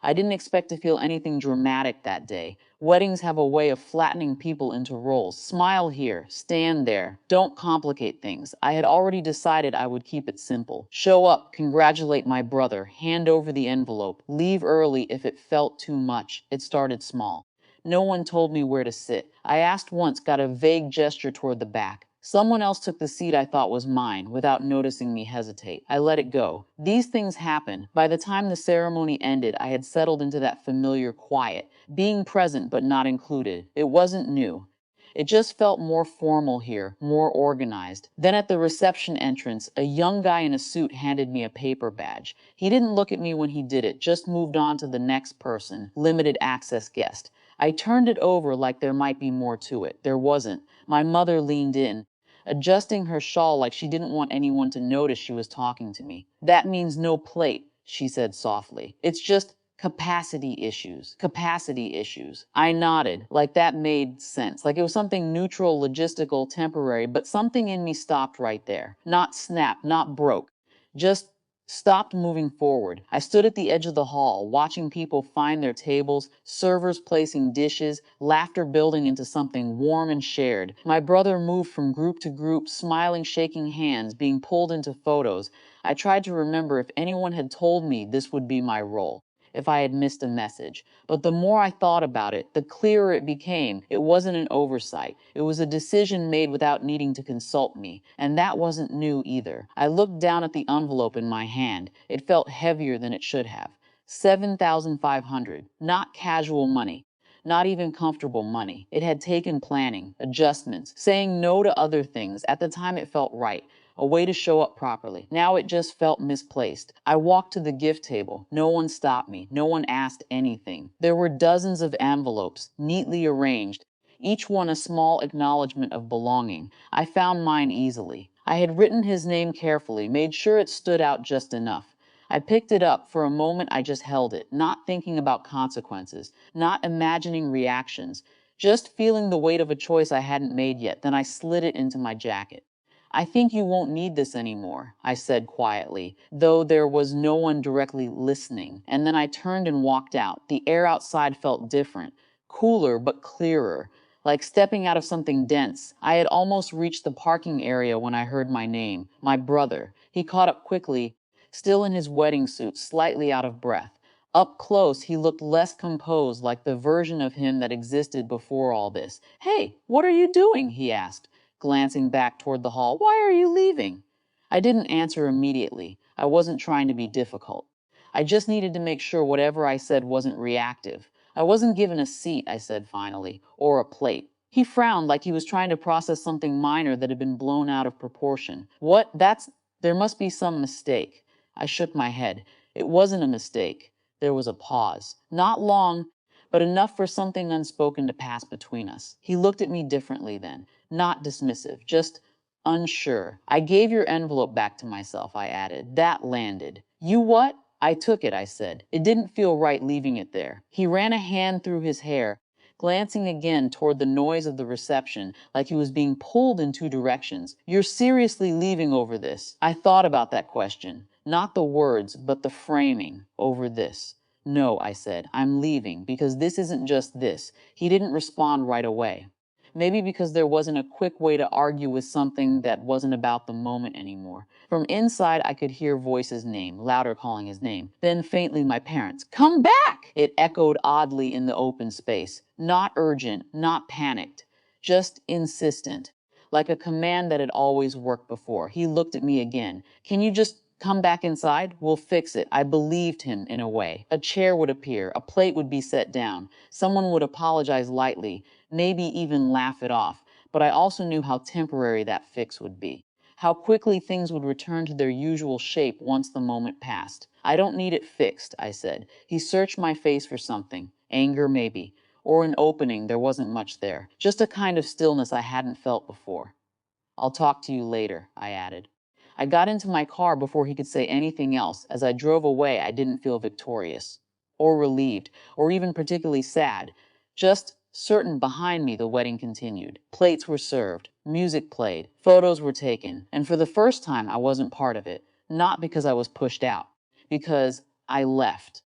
I didn't expect to feel anything dramatic that day. Weddings have a way of flattening people into roles. Smile here, stand there, don't complicate things. I had already decided I would keep it simple. Show up, congratulate my brother, hand over the envelope, leave early if it felt too much. It started small. No one told me where to sit. I asked once, got a vague gesture toward the back. Someone else took the seat I thought was mine without noticing me hesitate. I let it go. These things happen. By the time the ceremony ended, I had settled into that familiar quiet, being present but not included. It wasn't new. It just felt more formal here, more organized. Then at the reception entrance, a young guy in a suit handed me a paper badge. He didn't look at me when he did it, just moved on to the next person, limited access guest. I turned it over like there might be more to it. There wasn't. My mother leaned in, adjusting her shawl like she didn't want anyone to notice she was talking to me. That means no plate, she said softly. It's just capacity issues. Capacity issues. I nodded, like that made sense. Like it was something neutral, logistical, temporary, but something in me stopped right there. Not snapped, not broke. Just stopped moving forward. I stood at the edge of the hall, watching people find their tables, servers placing dishes, laughter building into something warm and shared. My brother moved from group to group, smiling, shaking hands, being pulled into photos. I tried to remember if anyone had told me this would be my role, if I had missed a message. But the more I thought about it, the clearer it became. It wasn't an oversight. It was a decision made without needing to consult me. And that wasn't new either. I looked down at the envelope in my hand. It felt heavier than it should have. 7,500. Not casual money. Not even comfortable money. It had taken planning, adjustments, saying no to other things. At the time, it felt right, a way to show up properly. Now it just felt misplaced. I walked to the gift table. No one stopped me. No one asked anything. There were dozens of envelopes, neatly arranged, each one a small acknowledgement of belonging. I found mine easily. I had written his name carefully, made sure it stood out just enough. I picked it up. For a moment, I just held it, not thinking about consequences, not imagining reactions, just feeling the weight of a choice I hadn't made yet. Then I slid it into my jacket. I think you won't need this anymore, I said quietly, though there was no one directly listening. And then I turned and walked out. The air outside felt different, cooler but clearer, like stepping out of something dense. I had almost reached the parking area when I heard my name, my brother. He caught up quickly, still in his wedding suit, slightly out of breath. Up close, he looked less composed, like the version of him that existed before all this. Hey, what are you doing? He asked, glancing back toward the hall. Why are you leaving? I didn't answer immediately. I wasn't trying to be difficult. I just needed to make sure whatever I said wasn't reactive. I wasn't given a seat, I said finally, or a plate. He frowned like he was trying to process something minor that had been blown out of proportion. What? There must be some mistake. I shook my head. It wasn't a mistake. There was a pause. Not long, but enough for something unspoken to pass between us. He looked at me differently then, not dismissive, just unsure. I gave your envelope back to myself, I added. That landed. You what? I took it, I said. It didn't feel right leaving it there. He ran a hand through his hair, glancing again toward the noise of the reception, like he was being pulled in two directions. You're seriously leaving over this? I thought about that question. Not the words, but the framing. Over this. No, I said. I'm leaving, because this isn't just this. He didn't respond right away. Maybe because there wasn't a quick way to argue with something that wasn't about the moment anymore. From inside, I could hear voices' name, louder calling his name. Then faintly, my parents. Come back! It echoed oddly in the open space. Not urgent, not panicked, just insistent, like a command that had always worked before. He looked at me again. Can you just come back inside? We'll fix it. I believed him in a way. A chair would appear. A plate would be set down. Someone would apologize lightly, maybe even laugh it off. But I also knew how temporary that fix would be, how quickly things would return to their usual shape once the moment passed. I don't need it fixed, I said. He searched my face for something. Anger, maybe. Or an opening. There wasn't much there. Just a kind of stillness I hadn't felt before. I'll talk to you later, I added. I got into my car before he could say anything else. As I drove away, I didn't feel victorious, or relieved, or even particularly sad. Just certain behind me the wedding continued. Plates were served, music played, photos were taken, and for the first time I wasn't part of it. Not because I was pushed out, because I left.